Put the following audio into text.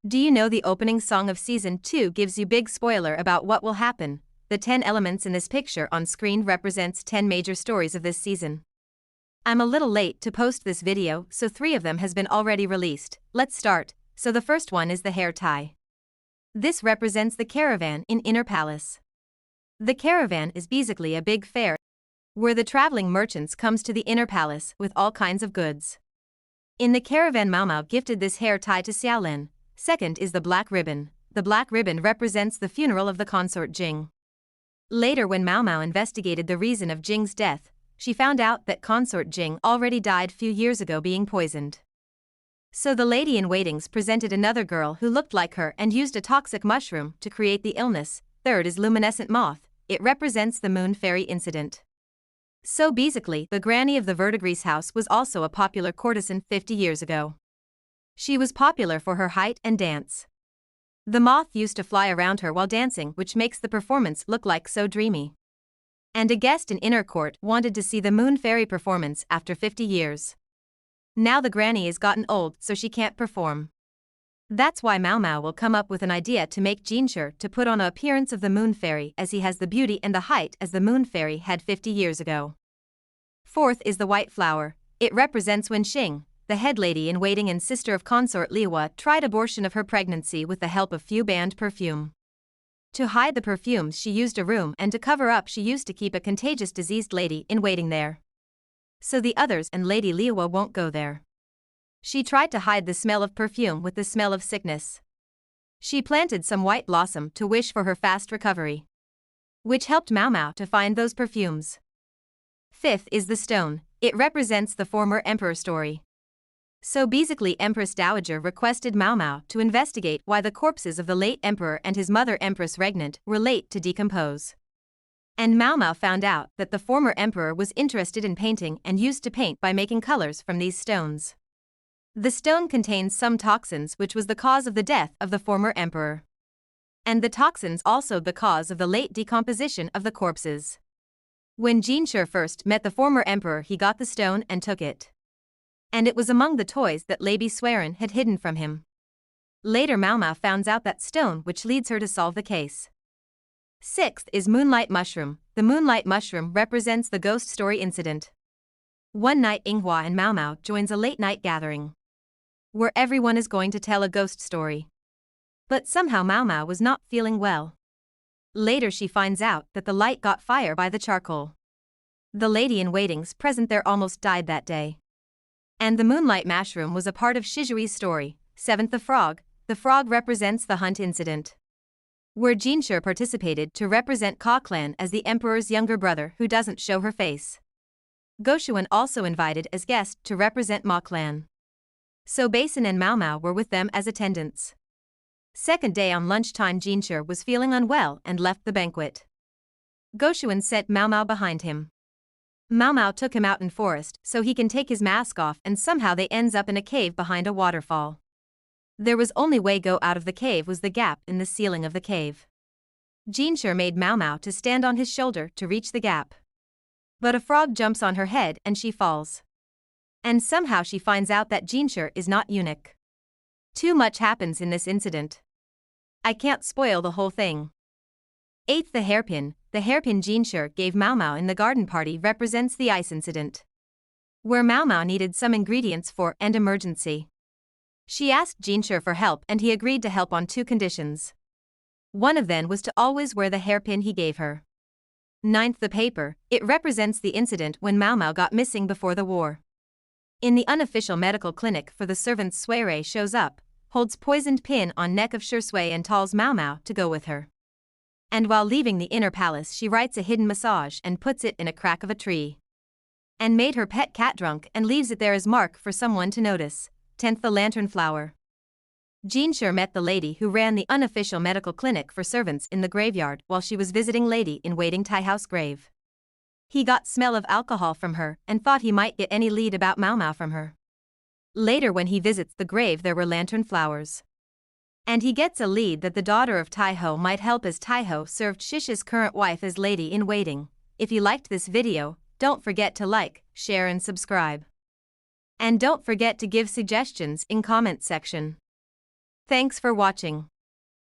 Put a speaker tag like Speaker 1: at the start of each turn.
Speaker 1: Do you know the opening song of Season 2 gives you big spoiler about what will happen? The 10 elements in this picture on screen represents 10 major stories of this season. I'm a little late to post this video, so 3 of them has been already released. Let's start. So the first one is the hair tie. This represents the caravan in Inner Palace. The caravan is basically a big fair where the traveling merchants comes to the Inner Palace with all kinds of goods. In the caravan, Maomao gifted this hair tie to Xiaolin. Second is the black ribbon. The black ribbon represents the funeral of the Consort Jing. Later, when Maomao investigated the reason of Jing's death, she found out that Consort Jing already died few years ago being poisoned. So the lady-in-waitings presented another girl who looked like her and used a toxic mushroom to create the illness. Third is luminescent moth. It represents the moon fairy incident. So basically, the granny of the Verdigris house was also a popular courtesan 50 years ago. She was popular for her height and dance. The moth used to fly around her while dancing, which makes the performance look like so dreamy. And a guest in Inner Court wanted to see the moon fairy performance after 50 years. Now the granny is gotten old, so she can't perform. That's why Maomao will come up with an idea to make Jinshi to put on an appearance of the moon fairy, as he has the beauty and the height as the moon fairy had 50 years ago. Fourth is the white flower. It represents when Xing, the head lady-in-waiting and sister of Consort Liwa, tried abortion of her pregnancy with the help of few banned perfume. To hide the perfumes she used a room, and to cover up she used to keep a contagious diseased lady-in-waiting there. So the others and Lady Liwa won't go there. She tried to hide the smell of perfume with the smell of sickness. She planted some white blossom to wish for her fast recovery, which helped Maomao to find those perfumes. Fifth is the stone. It represents the former emperor story. So basically, Empress Dowager requested Maomao to investigate why the corpses of the late emperor and his mother Empress Regnant were late to decompose. And Maomao found out that the former emperor was interested in painting and used to paint by making colors from these stones. The stone contains some toxins, which was the cause of the death of the former emperor. And the toxins also the cause of the late decomposition of the corpses. When Jinshi first met the former emperor, he got the stone and took it. And it was among the toys that Lady Swerin had hidden from him. Later Maomao finds out that stone, which leads her to solve the case. Sixth is moonlight mushroom. The moonlight mushroom represents the ghost story incident. One night Yinghua and Maomao joins a late-night gathering where everyone is going to tell a ghost story. But somehow Maomao was not feeling well. Later she finds out that the light got fire by the charcoal. The lady-in-waitings present there almost died that day. And the moonlight mushroom was a part of Shizui's story. Seventh, the frog. The frog represents the hunt incident, where Jinshi participated to represent Ka clan as the emperor's younger brother who doesn't show her face. Goshuan also invited as guest to represent Ma clan. So Basin and Maomao were with them as attendants. Second day on lunchtime, Jinshi was feeling unwell and left the banquet. Goshuan sent Maomao behind him. Maomao took him out in forest so he can take his mask off, and somehow they ends up in a cave behind a waterfall. There was only way go out of the cave was the gap in the ceiling of the cave. Jinshi made Maomao to stand on his shoulder to reach the gap. But a frog jumps on her head and she falls. And somehow she finds out that Jinshi is not eunuch. Too much happens in this incident. I can't spoil the whole thing. Eighth, the hairpin. The hairpin Jinshi gave Maomao in the garden party represents the ice incident, where Maomao needed some ingredients for an emergency. She asked Jinshi for help and he agreed to help on 2 conditions. One of them was to always wear the hairpin he gave her. Ninth, the paper. It represents the incident when Maomao got missing before the war. In the unofficial medical clinic for the servants, Suire shows up, holds poisoned pin on neck of Shui and tells Maomao to go with her. And while leaving the Inner Palace, she writes a hidden massage and puts it in a crack of a tree. And made her pet cat drunk and leaves it there as mark for someone to notice. 10th, the lantern flower. Jinshi met the lady who ran the unofficial medical clinic for servants in the graveyard while she was visiting lady-in-waiting Tai House grave. He got smell of alcohol from her and thought he might get any lead about Maomao from her. Later when he visits the grave, there were lantern flowers. And he gets a lead that the daughter of Taiho might help, as Taiho served Shishi's current wife as lady-in-waiting. If you liked this video, don't forget to like, share and subscribe. And don't forget to give suggestions in comment section. Thanks for watching.